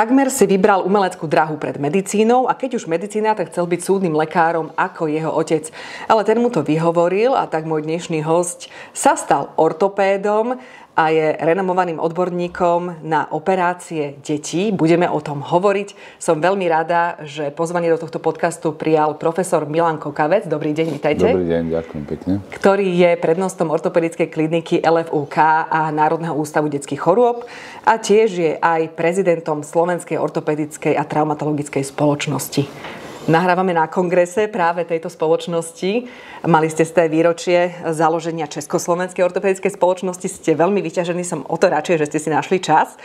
Takmer si vybral umeleckú dráhu pred medicínou a keď už medicína, tak chcel byť súdnym lekárom ako jeho otec. Ale ten mu to vyhovoril a tak môj dnešný hosť sa stal ortopédom a je renomovaným odborníkom na operácie detí. Budeme o tom hovoriť. Som veľmi rada, že pozvanie do tohto podcastu prijal profesor Milan Kokavec. Dobrý deň, vitajte. Dobrý deň, ďakujem pekne. Ktorý je prednostom ortopedickej kliniky LFUK a Národného ústavu detských chorôb a tiež je aj prezidentom Slovenskej ortopedickej a traumatologickej spoločnosti. Nahrávame na kongrese práve tejto spoločnosti. Mali ste z výročie založenia Československej ortopedickej spoločnosti. Ste veľmi vyťažení, som o to radšej, že ste si našli čas.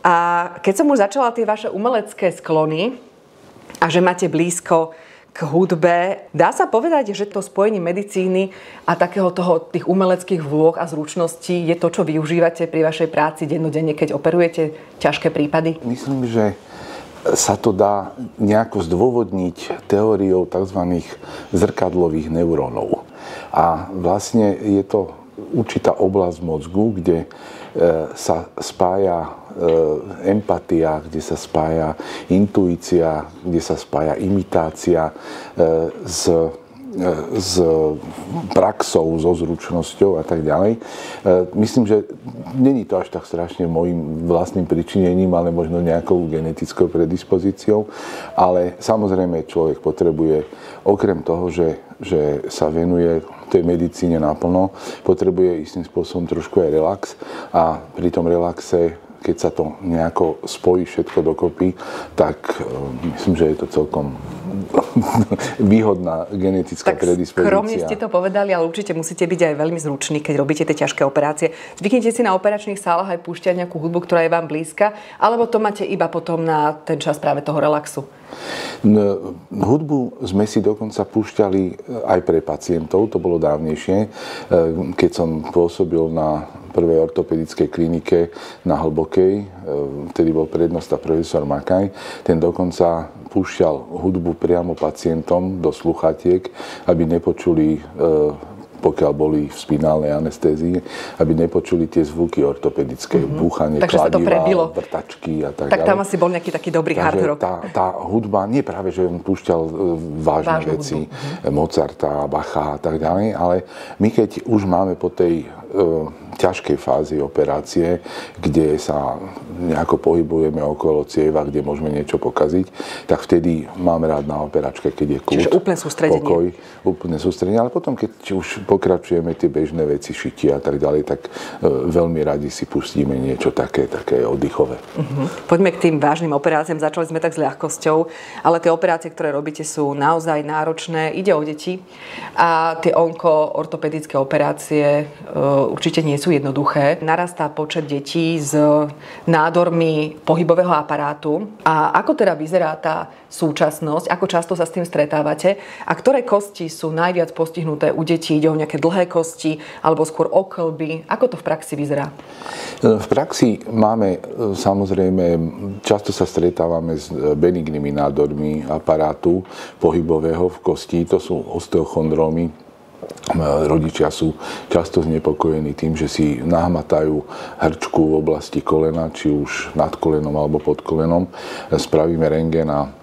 A keď som už začala tie vaše umelecké sklony a že máte blízko k hudbe, dá sa povedať, že to spojenie medicíny a tých umeleckých vôh a zručností je to, čo využívate pri vašej práci dennodenne, keď operujete ťažké prípady? Myslím, že sa to dá nejako zdôvodniť teóriou tzv. Zrkadlových neurónov. A vlastne je to určitá oblasť mozgu, kde sa spája empatia, kde sa spája intuícia, kde sa spája imitácia s praxou, so zručnosťou a tak ďalej. Myslím, že není to až tak strašne môjim vlastným pričinením, ale možno nejakou genetickou predispozíciou. Ale samozrejme človek potrebuje, okrem toho, že sa venuje tej medicíne naplno, potrebuje istým spôsobom trošku aj relax. A pri tom relaxe, keď sa to nejako spojí všetko dokopy, tak myslím, že je to celkom výhodná genetická predispozícia. Skromne ste to povedali, ale určite musíte byť aj veľmi zruční, keď robíte tie ťažké operácie. Zvyknete si na operačných sálach aj púšťať nejakú hudbu, ktorá je vám blízka, alebo to máte iba potom na ten čas práve toho relaxu? Hudbu sme si dokonca púšťali aj pre pacientov, to bolo dávnejšie, keď som pôsobil na prvej ortopedickej klinike na Hlbokej, vtedy bol prednosta profesor Makaj, ten dokonca púšťal hudbu priamo pacientom do sluchatiek, aby nepočuli, pokiaľ boli v spinálnej anestézii, aby nepočuli tie zvuky ortopedické, búchanie, kladiva, vrtačky a tak ďalej. Tak tam asi bol nejaký taký dobrý hard rock. Tá hudba, nie práve, že on púšťal vážne veci, Mozarta, Bacha a tak ďalej, ale my keď už máme po tej ťažkej fázi operácie, kde sa nejako pohybujeme okolo cieva, kde môžeme niečo pokaziť, tak vtedy mám rád na operačke, keď je kľud, čiže úplne sústredenie. Pokoj, úplne sústredenie, ale potom, keď už pokračujeme tie bežné veci, šitie a tak ďalej, tak veľmi radi si pustíme niečo také oddychové. Poďme k tým vážnym operáciám. Začali sme tak s ľahkosťou, ale tie operácie, ktoré robíte, sú naozaj náročné. Ide o deti a tie ortopedické operácie určite nie sú jednoduché. Narastá počet detí s nádormi pohybového aparátu. A ako teda vyzerá tá súčasnosť? Ako často sa s tým stretávate? A ktoré kosti sú najviac postihnuté u detí? Ide o nejaké dlhé kosti alebo skôr o kĺby? Ako to v praxi vyzerá? V praxi máme, samozrejme, často sa stretávame s benignými nádormi aparátu pohybového v kosti. To sú osteochondrómy. Rodičia sú často znepokojení tým, že si nahmatajú hrčku v oblasti kolena, či už nad kolenom alebo pod kolenom. Spravíme rentgen a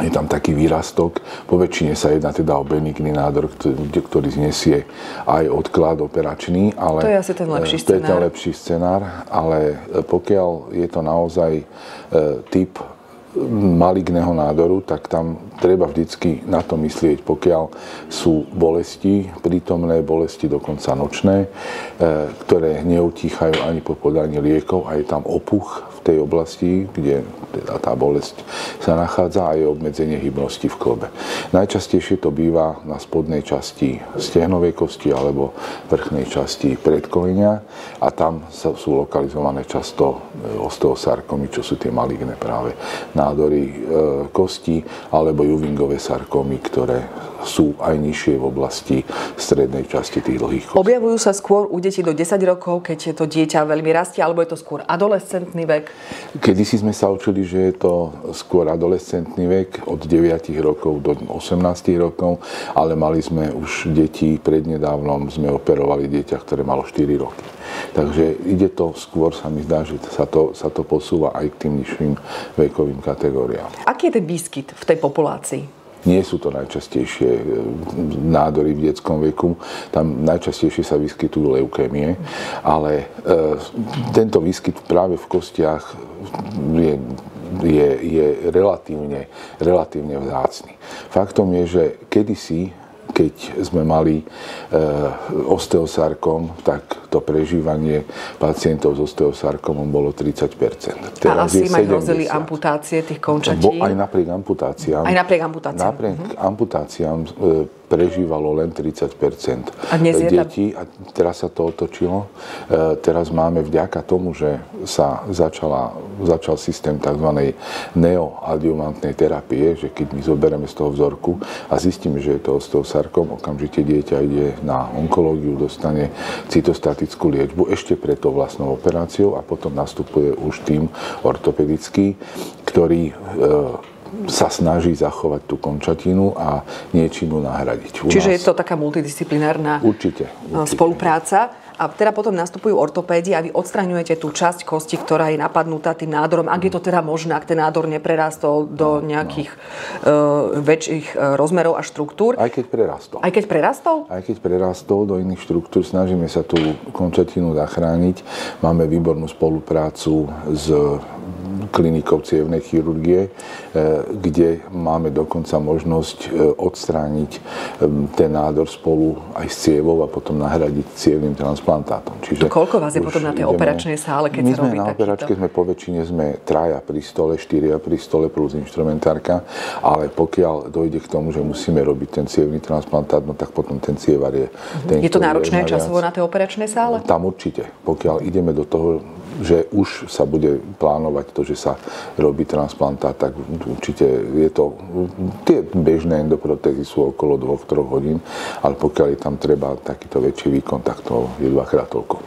je tam taký výrastok. Po väčšine sa jedná teda o benigný nádor, ktorý znesie aj odklad operačný. Ale to je asi ten lepší scenár. To je ten lepší scenár, ale pokiaľ je to naozaj typ maligného nádoru, tak tam treba vždycky na to myslieť, pokiaľ sú bolesti, prítomné bolesti, dokonca nočné, ktoré neutíchajú ani po podaní liekov a je tam opuch v tej oblasti, kde teda tá bolesť sa nachádza a je obmedzenie hybnosti v kĺbe. Najčastejšie to býva na spodnej časti stehnovej kosti alebo vrchnej časti predkolenia a tam sú lokalizované často osteosarkomy, čo sú tie maligné práve nádory kosti, alebo Ewingové sarkómy, ktoré sú aj nižšie v oblasti strednej časti tých dlhých kostí. Objavujú sa skôr u detí do 10 rokov, keď je to dieťa veľmi rastie, alebo je to skôr adolescentný vek? Kedysi sme sa učili, že je to skôr adolescentný vek, od 9 rokov do 18 rokov, ale mali sme už deti, prednedávnom sme operovali dieťa, ktoré malo 4 roky. Takže ide to skôr, sa mi zdá, že sa to posúva aj k tým nižším vekovým kategóriám. Aký je ten výskyt v tej populácii? Nie sú to najčastejšie nádory v detskom veku, tam najčastejšie sa vyskytujú leukémie, ale tento výskyt práve v kostiach je relatívne vzácny. Faktom je, že kedysi, keď sme mali osteosarkom, tak to prežívanie pacientov s osteosarkomom bolo 30%. Teraz a asi im aj hrozili amputácie tých končatín? Aj napriek amputáciám. Aj napriek amputáciám. Napriek amputáciám prežívalo len 30% detí. A teraz sa to otočilo. Teraz máme vďaka tomu, že sa začal systém tzv. Neoadjuvantnej terapie, že keď my zoberieme z toho vzorku a zistíme, že je to osteosarkom, okamžite dieťa ide na onkológiu, dostane cytostatickú liečbu ešte pred tou vlastnou operáciou a potom nastupuje už tým ortopedický, ktorý sa snaží zachovať tú končatinu a niečím ju nahradiť. Čiže je to taká multidisciplinárna spolupráca. A teda potom nastupujú ortopédi a vy odstraňujete tú časť kosti, ktorá je napadnutá tým nádorom, ak je to teda možné, ak ten nádor neprerastol do nejakých väčších rozmerov a štruktúr. Aj keď prerastol. Aj keď prerastol? Aj keď prerastol do iných štruktúr, snažíme sa tú končatinu zachrániť. Máme výbornú spoluprácu s klinikou cievnej chirurgie, kde máme dokonca možnosť odstrániť ten nádor spolu aj s cievou a potom nahradiť cievnym transplantátom. Čiže koľko vás je potom na tej operačnej sále, keď sa robí takýto? My sme na operačke, po väčšine sme 3 pri stole, 4 pri stole plus inštrumentárka, ale pokiaľ dojde k tomu, že musíme robiť ten cievny transplantát, no tak potom ten cievar je... Je to náročné časovo na tej operačnej sále? Tam určite. Pokiaľ ideme do toho, že už sa bude plánovať to, že sa robí transplantát, tak určite je to... Tie bežné endoprotézy sú okolo 2-3 hodín, ale pokiaľ je tam treba takýto väčší výkon, tak to je 2-krát toľko.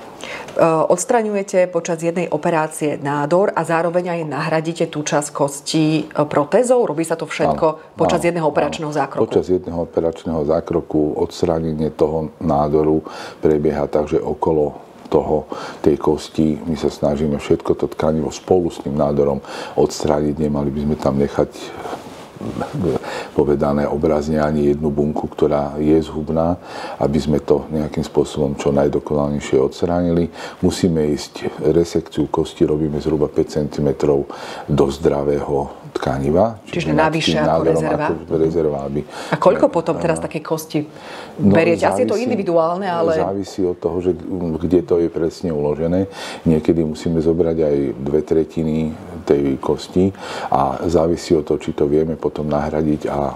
Odstraňujete počas jednej operácie nádor a zároveň aj nahradíte tú časť kosti protézou? Robí sa to všetko počas jedného operačného zákroku? Počas jedného operačného zákroku odstránenie toho nádoru prebieha tak, že okolo tej kosti my sa snažíme všetko to tkanivo spolu s tým nádorom odstrániť. Nemali by sme tam nechať povedané obrazne ani jednu bunku, ktorá je zhubná, aby sme to nejakým spôsobom čo najdokonalnejšie odstránili. Musíme ísť resekciu kosti, robíme zhruba 5 cm do zdravého tkaniva. Čiže navyše ako rezerva. A koľko potom teraz také kosti beriete? Asi je to individuálne, ale... Závisí od toho, že kde to je presne uložené. Niekedy musíme zobrať aj 2/3 tej kosti a závisí od toho, či to vieme potom nahradiť a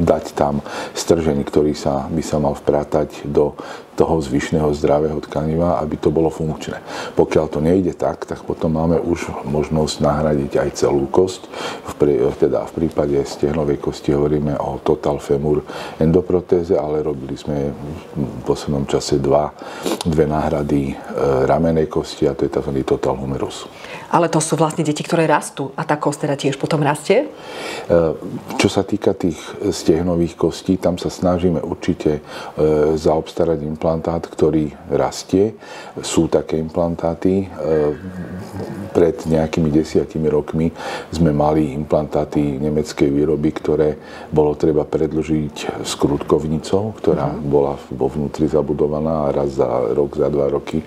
dať tam stržeň, ktorý by sa mal vprátať do toho zvyšného zdravého tkaniva, aby to bolo funkčné. Pokiaľ to nejde tak potom máme už možnosť nahradiť aj celú kosť. V prípade stehnovej kosti hovoríme o total femur endoprotéze, ale robili sme v poslednom čase dve náhrady ramenej kosti a to je tzv. Total humerus. Ale to sú vlastne deti, ktoré rastú a tá kosť teda tiež potom rastie? Čo sa týka tých stehnových kostí, tam sa snažíme určite zaobstarať implantát, ktorý rastie. Sú také implantáty. Pred nejakými 10 rokmi sme mali implantáty nemeckej výroby, ktoré bolo treba predĺžiť skrutkovnicou, ktorá bola vo vnútri zabudovaná a raz za rok, za 2 roky.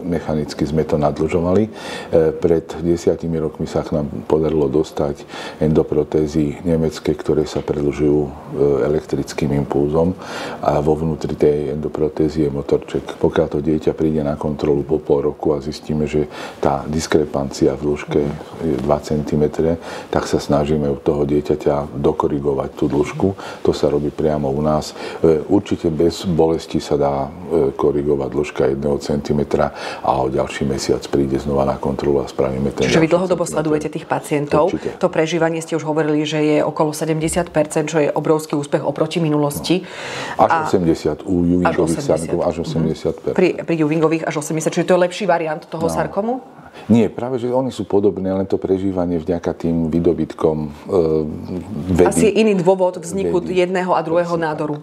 Mechanicky sme to nadĺžovali. Pred 10 rokmi sa k nám podarilo dostať endoprotézy nemecké, ktoré sa predĺžujú elektrickým impulzom a vo vnútri tej endoprotézy je motorček. Pokiaľ to dieťa príde na kontrolu po pol roku a zistíme, že tá diskrepancia v dĺžke je 2 cm, tak sa snažíme u toho dieťaťa dokorigovať tú dĺžku. To sa robí priamo u nás. Určite bez bolesti sa dá korigovať dĺžka 1 cm a o ďalší mesiac príde znova na kontrolu a spravíme ten. Čiže vy dlhodobo sledujete tých pacientov. Určite. To prežívanie ste už hovorili, že je okolo 70%, čo je obrovský úspech oproti minulosti. Až 80 u Ewingových sarkom, až 80%. Pri Ewingových až 80, čiže to je lepší variant toho sarkomu? Nie, práve, že oni sú podobné, len to prežívanie vďaka tým výdobytkom vedy. Asi je iný dôvod vzniku jedného a druhého nádoru.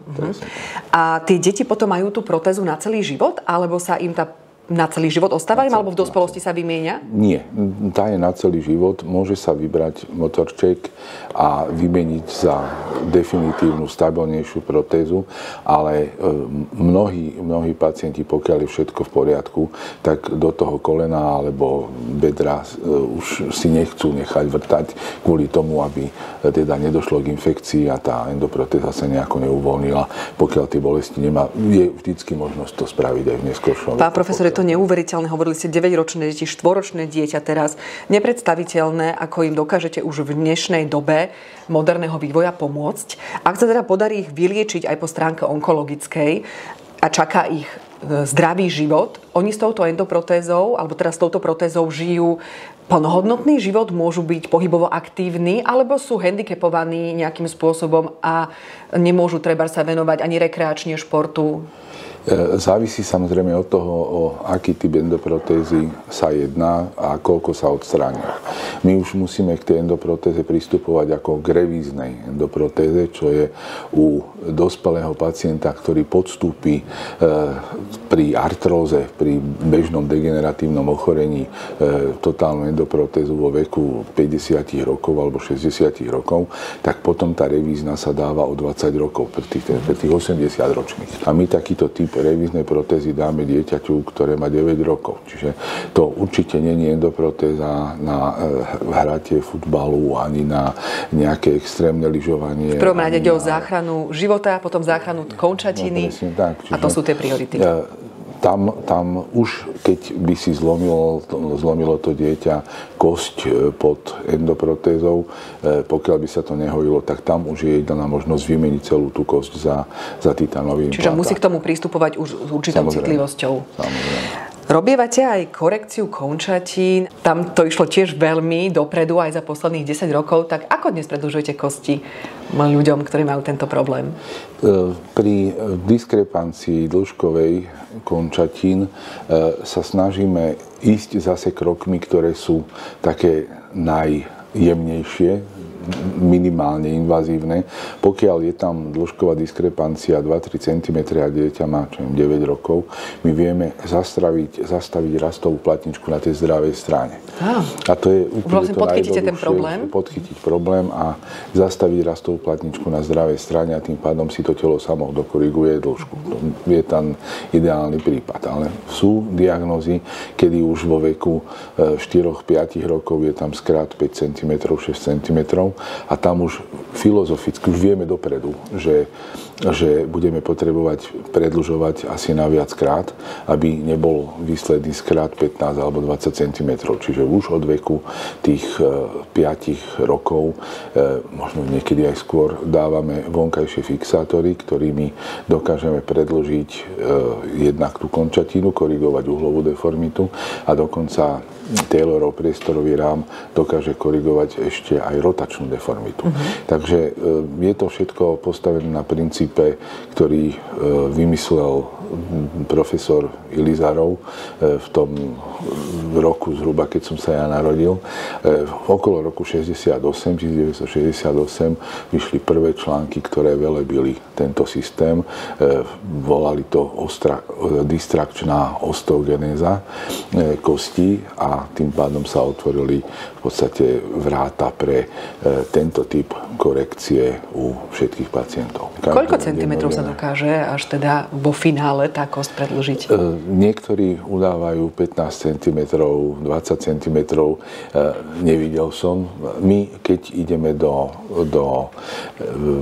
A tie deti potom majú tú protézu na celý život, alebo sa im tá na celý život ostávajú, alebo v dospelosti sa vymieňa? Nie, tá je na celý život. Môže sa vybrať motorček a vymeniť za definitívnu, stabilnejšiu protézu, ale mnohí pacienti, pokiaľ je všetko v poriadku, tak do toho kolena alebo bedra už si nechcú nechať vrtať kvôli tomu, aby teda nedošlo k infekcii a tá endoprotéza sa nejako neuvoľnila. Pokiaľ tie bolesti nemá, je vždycky možnosť to spraviť aj v neskôršom. Pán profesor, je to neuveriteľné. Hovorili ste 9-ročné deti, 4-ročné dieťa teraz. Nepredstaviteľné, ako im dokážete už v dnešnej dobe moderného vývoja pomôcť. Ak sa teda podarí ich vyliečiť aj po stránke onkologickej a čaká ich zdravý život, oni s touto endoprotézou, alebo teda s touto protézou žijú plnohodnotný život, môžu byť pohybovo aktívni, alebo sú handicapovaní nejakým spôsobom a nemôžu treba sa venovať ani rekreačne športu? Závisí samozrejme od toho, o aký typ endoprotézy sa jedná a koľko sa odstránia. My už musíme k tej endoprotéze pristupovať ako k revíznej endoprotéze, čo je u dospelého pacienta, ktorý podstúpi pri artróze, pri bežnom degeneratívnom ochorení totálnu endoprotézu vo veku 50 rokov alebo 60 rokov, tak potom tá revízna sa dáva o 20 rokov pre tých 80 ročných. A my takýto typ revíznej protézy dáme dieťaťu, ktoré má 9 rokov. Čiže to určite nie je endoprotéza na hratie futbalu ani na nejaké extrémne lyžovanie. V prvom rade ide o záchranu života, potom záchranu končatiny. No, tak. Čiže, a to sú tie priority. Tam už, keď by si zlomilo to dieťa kosť pod endoprotézou, pokiaľ by sa to nehojilo, tak tam už je jedna možnosť vymeniť celú tú kosť za titanový implantát. Čiže musí k tomu pristupovať už s určitou citlivosťou. Samozrejme. Robievate aj korekciu končatín. Tam to išlo tiež veľmi dopredu aj za posledných 10 rokov. Tak ako dnes predĺžujete kosti ľuďom, ktorí majú tento problém? Pri diskrepancii dĺžkovej končatín sa snažíme ísť zase krokmi, ktoré sú také najjemnejšie, minimálne invazívne. Pokiaľ je tam dĺžková diskrepancia 2-3 cm a dieťa má 9 rokov, my vieme zastaviť rastovú platničku na tej zdravej strane. A to je úplne to najdôležšie, podchytiť problém a zastaviť rastovú platničku na zdravej strane a tým pádom si to telo samo dokoriguje dĺžku. To je tam ideálny prípad. Ale sú diagnózy, kedy už vo veku 4-5 rokov je tam skrát 5 cm, 6 cm a tam už filozoficky už vieme dopredu, že budeme potrebovať predĺžovať asi na viackrát, aby nebol výsledný skrát 15 alebo 20 cm. Čiže už od veku tých 5 rokov, možno niekedy aj skôr, dávame vonkajšie fixátory, ktorými dokážeme predĺžiť jednak tú končatínu, korigovať uhlovú deformitu a dokonca Taylorov priestorový rám dokáže korigovať ešte aj rotačnú deformitu. Takže je to všetko postavené na princípe, ktorý vymyslel profesor Ilizarov v tom roku zhruba, keď som sa ja narodil. Okolo roku 1968 vyšli prvé články, ktoré velebili tento systém. Volali to distrakčná osteogenéza kostí a tým pádom sa otvorili v podstate vráta pre tento typ korekcie u všetkých pacientov. Koľko centimetrov sa dokáže až teda vo finále tá kosť predĺžiť? Niektorí udávajú 15 cm, 20 cm. Nevidel som. My, keď ideme do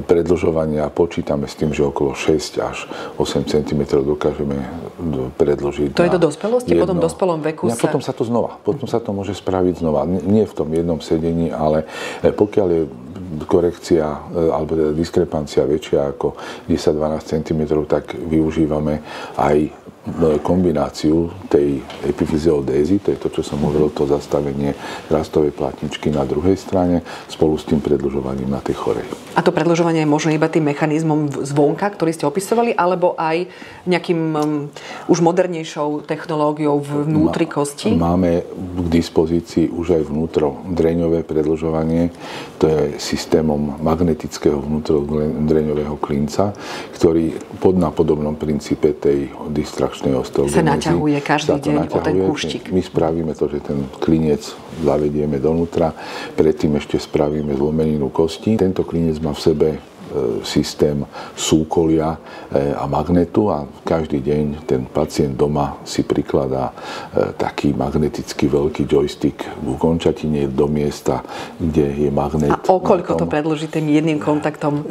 predĺžovania, počítame s tým, že okolo 6 až 8 cm dokážeme predĺžiť. To je do dospelosti? Po tom dospelom veku sa... Potom sa to znova. Potom sa to môže spraviť znova. Nie v tom jednom sedení, ale pokiaľ je korekcia alebo diskrepancia väčšia ako 10-12 cm, tak využívame aj kombináciu tej epifyziodézy, to je to, čo som hovoril, to zastavenie rastovej platničky na druhej strane, spolu s tým predĺžovaním na tej chorej. A to predĺžovanie je možno iba tým mechanizmom zvonka, ktorý ste opisovali, alebo aj nejakým už modernejšou technológiou vnútri kosti? Máme k dispozícii už aj vnútrodreňové predĺžovanie. To je systémom magnetického vnútrodreňového klinca, ktorý na podobnom princípe tej distrakčnej osteogenézy sa naťahuje každý deň o ten kúštik. My spravíme to, že ten klinec zavedieme donútra, predtým ešte spravíme zlomeninu kosti. Tento klinec má v sebe systém súkolia a magnetu a každý deň ten pacient doma si prikladá taký magnetický veľký joystick k končatine do miesta, kde je magnet. A o koľko to predĺží tým jedným kontaktom?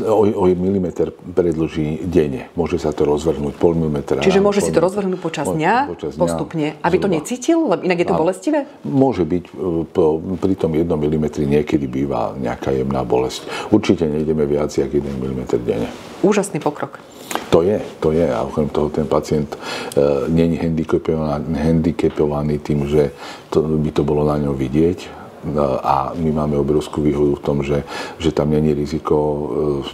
O milimeter predĺží denne. Môže sa to rozvrhnúť pol milimetra. Čiže môže si to rozvrhnúť počas dňa postupne, aby to necítil? Lebo inak je to bolestivé? Môže byť pri tom 1 mm niekedy býva nejaká jemná bolesť. Určite nejdeme viac jak 1 mm denne. Úžasný pokrok. To je. A okrem toho ten pacient nie je handicapovaný tým, že by to bolo na ňom vidieť. A my máme obrovskú výhodu v tom, že tam nie je riziko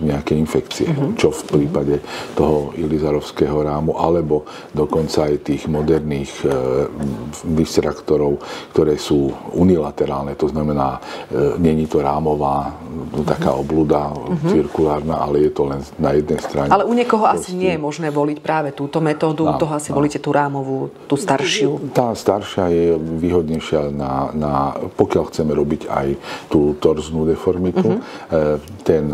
nejakej infekcie. Čo v prípade toho ilizarovského rámu, alebo dokonca aj tých moderných distraktorov, ktoré sú unilaterálne. To znamená, nie je to rámová, taká obluda cirkulárna, ale je to len na jednej strane. Ale u niekoho asi nie je možné voliť práve túto metódu, toho asi volíte tú rámovú, tú staršiu. Tá staršia je výhodnejšia pokiaľ chceme robiť aj tú torznú deformitu. Ten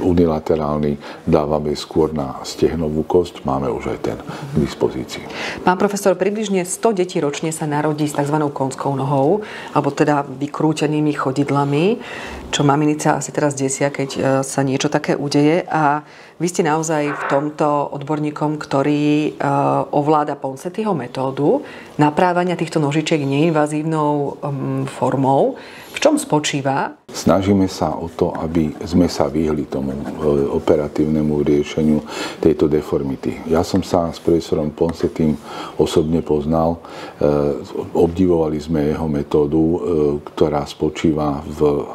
unilaterálny dávame skôr na stehnovú kosť, máme už aj ten k dispozícii. Pán profesor, približne 100 detí ročne sa narodí s tzv. Konskou nohou, alebo teda vykrútenými chodidlami, čo maminice asi teraz desia, keď sa niečo také udeje. A vy ste naozaj v tomto odborníkom, ktorý ovláda Ponsetiho metódu naprávania týchto nožičiek neinvazívnou formou. V čom spočíva? Snažíme sa o to, aby sme sa vyhli tomu operatívnemu riešeniu tejto deformity. Ja som sa s profesorom Ponsetím osobne poznal. Obdivovali sme jeho metódu, ktorá spočíva v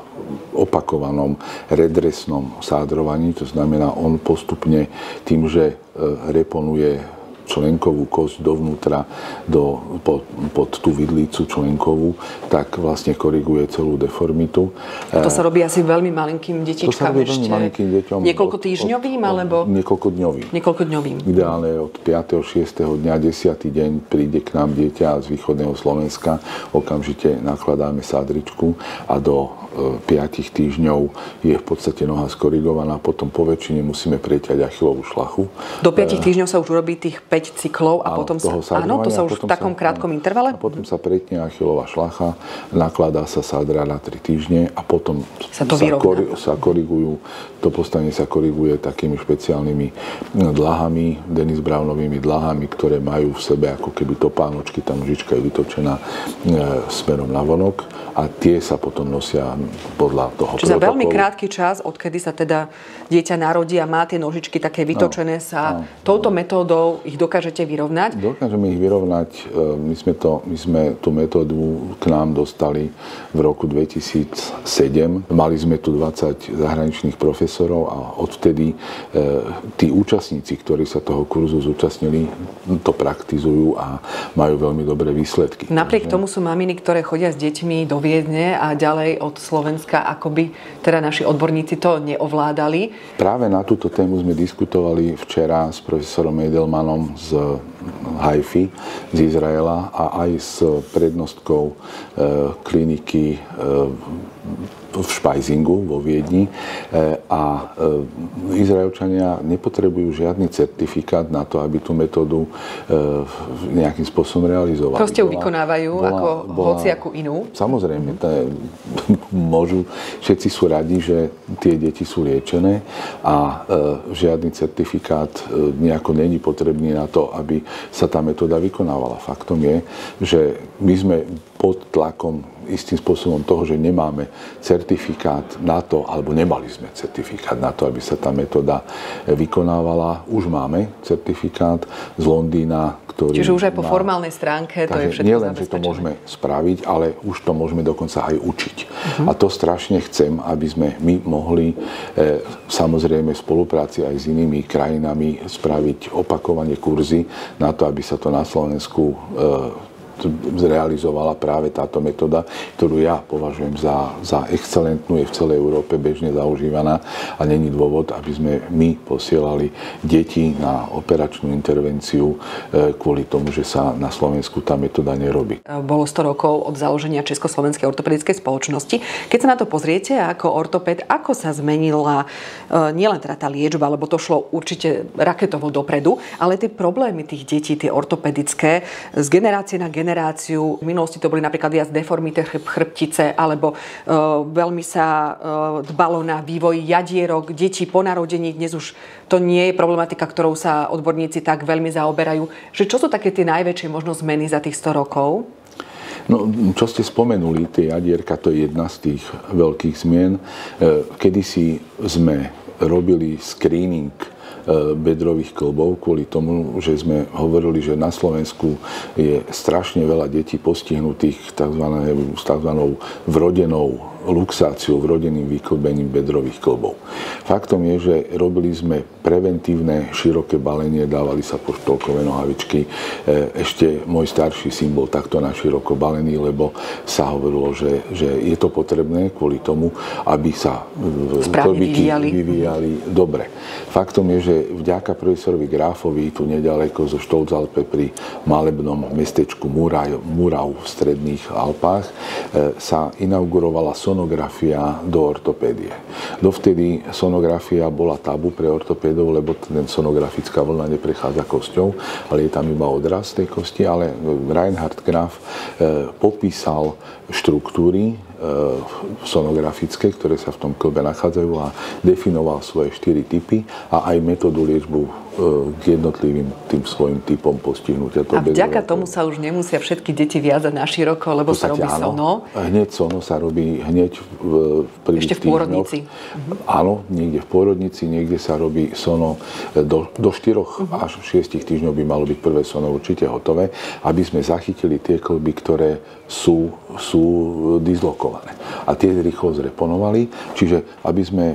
opakovanom redresnom sádrovaní. To znamená, on postupne tým, že reponuje členkovú kosť dovnútra pod tú vidlicu členkovú, tak vlastne koriguje celú deformitu. To sa robí asi veľmi malinkým detičkám ešte? To sa robí veľmi malinkým deťom. Niekoľko týždňovým, alebo? Niekoľkodňovým. Ideálne od 5. 6. dňa, 10. deň príde k nám dieťa z východného Slovenska, okamžite nakladáme sádričku a do 5 týždňov je v podstate noha skorigovaná, potom po väčšine musíme preťať achilovú šlachu. Do 5 týždňov sa už urobí tých 5 cyklov a potom sa... Áno, to sa už v takom krátkom intervale? A potom sa pretne achilová šlacha, nakladá sa sádra na 3 týždne a potom sa korigujú, to postanie sa koriguje takými špeciálnymi dlahami, Dennis Brownovými dlahami, ktoré majú v sebe ako keby topánočky, tá nožička je vytočená smerom na vonok a tie sa potom nosia podľa toho protokolu. Čiže za veľmi krátky čas, odkedy sa teda dieťa narodí a má tie nožičky také vytočené, touto metódou ich dokážete vyrovnať? Dokážeme ich vyrovnať. My sme tú metódu k nám dostali v roku 2007. Mali sme tu 20 zahraničných profesorov a odvtedy tí účastníci, ktorí sa toho kurzu zúčastnili, to praktizujú a majú veľmi dobré výsledky. Napriek tomu sú maminy, ktoré chodia s deťmi do Viedne a ďalej od Slovenska, akoby teda naši odborníci to neovládali. Práve na túto tému sme diskutovali včera s profesorom Edelmanom z Haify, z Izraela a aj s prednostkou kliniky v Špajzingu vo Viedni a Izraelčania nepotrebujú žiadny certifikát na to, aby tú metódu nejakým spôsobom realizovali. Proste ju vykonávajú ako hociakú inú? Samozrejme, môžu, všetci sú radi, že tie deti sú liečené a žiadny certifikát nejako není potrebný na to, aby sa tá metóda vykonávala. Faktom je, že my sme pod tlakom istým spôsobom toho, že nemáme certifikát na to, alebo nemali sme certifikát na to, aby sa tá metóda vykonávala. Už máme certifikát z Londýna, ktorý... Čiže už aj po formálnej stránke to je všetko nie len, že to môžeme spraviť, ale už to môžeme dokonca aj učiť. A to strašne chcem, aby sme my mohli samozrejme v spolupráci aj s inými krajinami spraviť opakovane kurzy na to, aby sa to na Slovensku zrealizovala práve táto metóda, ktorú ja považujem za excelentnú, je v celej Európe bežne zaužívaná a není dôvod, aby sme my posielali deti na operačnú intervenciu kvôli tomu, že sa na Slovensku tá metóda nerobí. Bolo 100 rokov od založenia Československej ortopedickej spoločnosti. Keď sa na to pozriete ako ortoped, ako sa zmenila nielen teda tá liečba, lebo to šlo určite raketovo dopredu, ale tie problémy tých detí, tie ortopedické, z generácie na generáciu. V minulosti to boli napríklad viac deformité chrbtice, alebo veľmi sa dbalo na vývoj jadierok detí po narodení. Dnes už to nie je problematika, ktorou sa odborníci tak veľmi zaoberajú. Že čo sú také tie najväčšie možno zmeny za tých 100 rokov? No, čo ste spomenuli, tie jadierka, to je jedna z tých veľkých zmien. Kedysi sme robili screening bedrových kĺbov kvôli tomu, že sme hovorili, že na Slovensku je strašne veľa detí postihnutých takzvanou vrodenou luxáciou, vrodeným vyklbením bedrových kĺbov. Faktom je, že robili sme preventívne široké balenie, dávali sa poštolkové nohavičky. Ešte môj starší syn bol takto na široko balený, lebo sa hovorilo, že je to potrebné kvôli tomu, aby sa kĺbiky vyvíjali dobre. Faktom je, že vďaka profesorovi Gráfovi tu nedaleko zo Štolcalpe pri malebnom mestečku Murau v stredných Alpách sa inaugurovala sonografia do ortopédie. Dovtedy sonografia bola tabu pre ortopédov, lebo ten sonografická vlna neprechádza kosťou, ale je tam iba odraz tej kosti, ale Reinhard Graf popísal štruktúry sonografické, ktoré sa v tom kĺbe nachádzajú a definoval svoje 4 typy a aj metódu liečbu k jednotlivým tým svojim typom postihnutia. A vďaka tomu sa už nemusia všetky deti viazať na široko, lebo sa robí sono? Hneď sono sa robí hneď v prvých týždňoch. Ešte v pôrodnici? Áno, niekde v pôrodnici, niekde sa robí sono do 4 až 6 týždňov by malo byť prvé sono určite hotové, aby sme zachytili tie kĺby, ktoré sú dislokované. A tie rýchlo zreponovali, čiže aby sme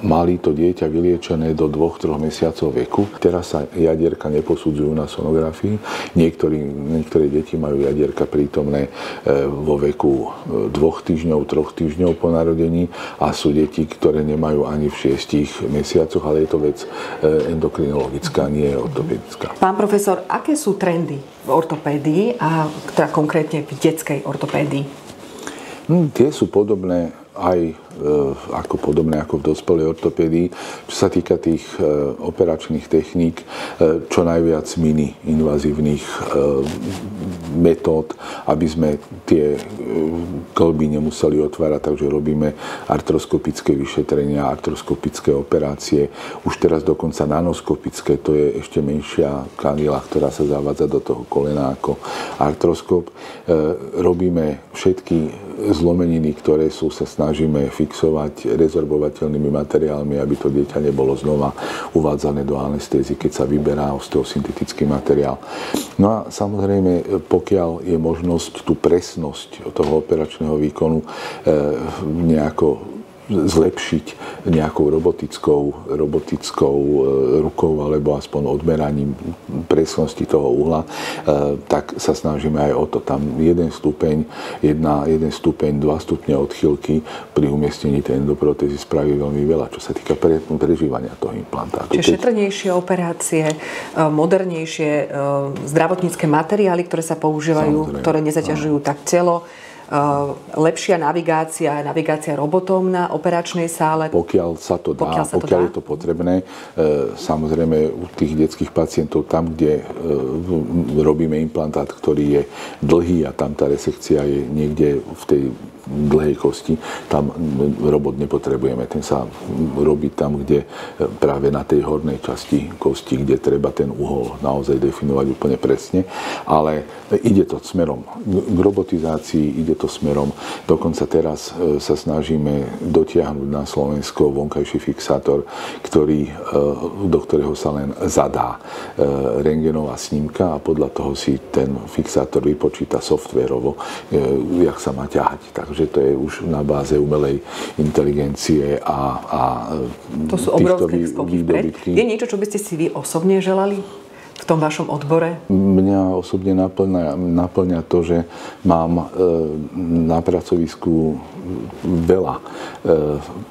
mali to dieťa vyliečené do 2-3 mesiacov veku. Teraz sa jadierka neposudzujú na sonografii. Niektoré deti majú jadierka prítomné vo veku 2 týždňov, 3 týždňov po narodení a sú deti, ktoré nemajú ani v 6 mesiacoch, ale je to vec endokrinologická, nie je ortopedická. Pán profesor, aké sú trendy v ortopédii a teda konkrétne v detskej ortopédii? Tie sú podobné podobné ako v dospelej ortopédii. Čo sa týka tých operačných techník, čo najviac mini-invazívnych metód, aby sme tie kĺby nemuseli otvárať, takže robíme artroskopické vyšetrenia, artroskopické operácie. Už teraz dokonca nanoskopické, to je ešte menšia kanila, ktorá sa zavádza do toho kolena ako artroskop. Robíme všetky zlomeniny, ktoré sa snažíme fixovať rezorbovateľnými materiálmi, aby to dieťa nebolo znova uvádzané do anestézy, keď sa vyberá osteosyntetický materiál. No a samozrejme, pokiaľ je možnosť tú presnosť toho operačného výkonu nejako zlepšiť nejakou robotickou rukou alebo aspoň odmeraním presnosti toho uhla, tak sa snažíme aj o to. Tam 1 stupeň, 2 stupne odchýlky pri umiestnení tej endoprotézy spraví veľmi veľa, čo sa týka prežívania toho implantátu. Čiže šetrnejšie operácie, modernejšie zdravotnícke materiály, ktoré sa používajú, ktoré nezaťažujú tak telo, lepšia navigácia robotom na operačnej sále. Pokiaľ sa to dá, pokiaľ je to potrebné. Samozrejme u tých detských pacientov, tam, kde robíme implantát, ktorý je dlhý a tam tá resekcia je niekde v tej dlhej kosti, tam robot nepotrebujeme. Ten sa robí tam, kde práve na tej hornej časti kosti, kde treba ten uhol naozaj definovať úplne presne. Ale ide to smerom k robotizácii, ide to smerom. Dokonca teraz sa snažíme dotiahnuť na Slovensko vonkajší fixátor, do ktorého sa len zadá rentgenová snímka a podľa toho si ten fixátor vypočíta softvérovo, jak sa má ťahať. Takže to je už na báze umelej inteligencie a to sú obrovské skoky vpred. Je niečo, čo by ste si vy osobne želali v tom vašom odbore? Mňa osobne naplňa to, že mám na pracovisku veľa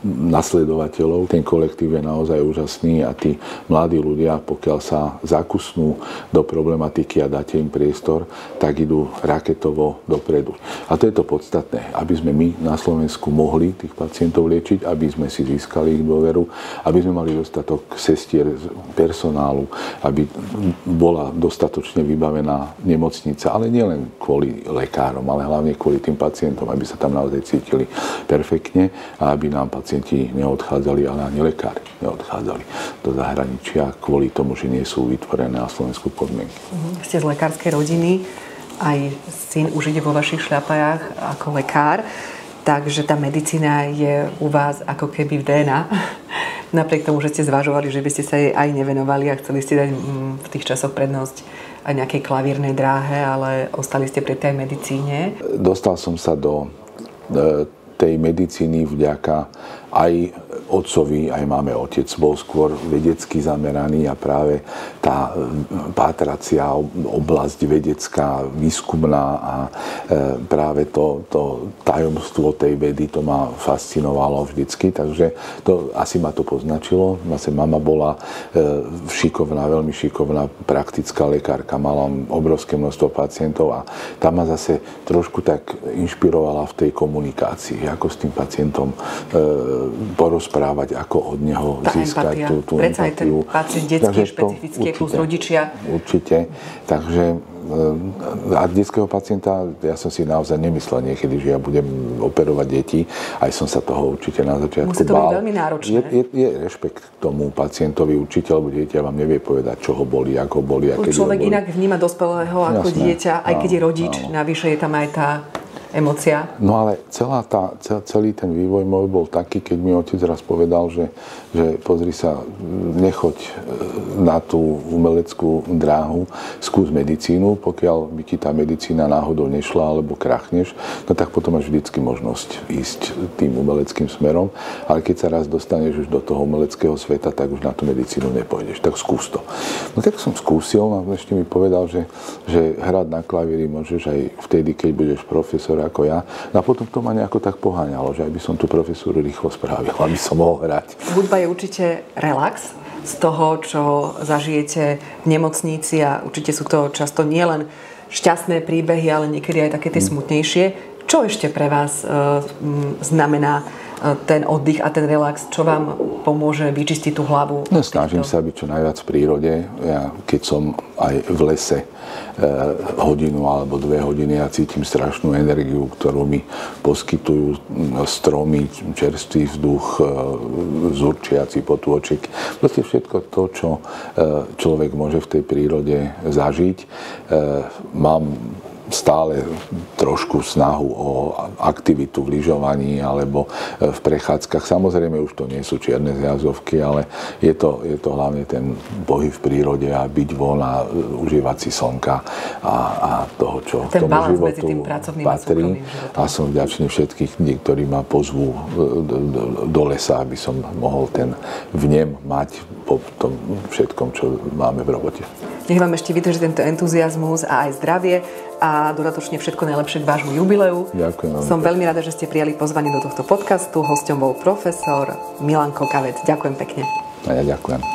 nasledovateľov. Ten kolektív je naozaj úžasný a tí mladí ľudia, pokiaľ sa zakusnú do problematiky a dáte im priestor, tak idú raketovo dopredu. A to je to podstatné, aby sme my na Slovensku mohli tých pacientov liečiť, aby sme si získali ich dôveru, aby sme mali dostatok sestier, personálu, aby bola dostatočne vybavená nemocnica, ale nielen kvôli lekárom, ale hlavne kvôli tým pacientom, aby sa tam naozaj cítili perfektne a aby nám pacienti neodchádzali, ale ani lekári neodchádzali do zahraničia kvôli tomu, že nie sú vytvorené na Slovensku podmienky. Ste z lekárskej rodiny, aj syn už ide vo vašich šľapajách ako lekár, takže tá medicína je u vás ako keby v DNA. Napriek tomu, že ste zvažovali, že by ste sa jej aj nevenovali a chceli ste dať v tých časoch prednosť aj nejakej klavírnej dráhe, ale ostali ste pri tej medicíne. Dostal som sa do tej medicíny vďaka aj otcovi, aj máme otec, bol skôr vedecky zameraný a práve tá pátracia oblasť vedecká, výskumná a práve to tajomstvo tej vedy, to ma fascinovalo vždycky, takže to asi ma to poznačilo. Zase mama bola šikovná, veľmi šikovná praktická lekárka, mala obrovské množstvo pacientov a tá ma zase trošku tak inšpirovala v tej komunikácii, ako s tým pacientom porozprávať, ako od neho získať tú predsa empatiu. Aj ten pacient detský, špecifický, plus rodičia. Určite. Takže a detského pacienta, ja som si naozaj nemyslel niekedy, že ja budem operovať deti. Aj som sa toho určite na začiatku bál. Musí to byť veľmi náročné. Je rešpekt k tomu pacientovi, určite, lebo dieťa vám nevie povedať, čo ho boli, ako ho boli. Človek inak vníma dospelého ako dieťa, aj keď je rodič. Navyše je tam aj tá emócia. No ale celý ten vývoj môj bol taký, keď mi otec raz povedal, že pozri sa, nechoď na tú umeleckú dráhu, skús medicínu, pokiaľ by ti tá medicína náhodou nešla alebo krachneš, no tak potom máš vždycky možnosť ísť tým umeleckým smerom, ale keď sa raz dostaneš už do toho umeleckého sveta, tak už na tú medicínu nepôjdeš, tak skús to. No tak som skúsil a ešte mi povedal, že hrať na klavíri môžeš aj vtedy, keď budeš profesor ako ja. A potom to ma nejako tak poháňalo, že aj by som tú profesúru rýchlo spravil, aby som mohol hrať. Hudba je určite relax z toho, čo zažijete v nemocnici a určite sú to často nielen šťastné príbehy, ale niekedy aj také tie smutnejšie. Čo ešte pre vás znamená ten oddych a ten relax? Čo vám pomôže vyčistiť tú hlavu? No, snažím sa byť čo najviac v prírode. Ja, keď som aj v lese hodinu alebo 2 hodiny, ja cítim strašnú energiu, ktorú mi poskytujú stromy, čerstvý vzduch, zurčiaci potôčik. Proste všetko to, čo človek môže v tej prírode zažiť. Mám stále trošku snahu o aktivitu v lyžovaní alebo v prechádzkach. Samozrejme už to nie sú čierne zjazdovky, ale je to hlavne ten pohyb v prírode a byť von a užívať si slnka a toho, čo ten tomu životu patrí. A som vďačný všetkých, ktorí ma pozvú do lesa, aby som mohol ten vnem mať po tom všetkom, čo máme v robote. Nech vám ešte vydrží tento entuziazmus a aj zdravie a dodatočne všetko najlepšie k vášmu jubileu. Ďakujem. Som veľmi rada, že ste prijali pozvanie do tohto podcastu. Hosťom bol profesor Milan Kokavec. Ďakujem pekne. A ja ďakujem.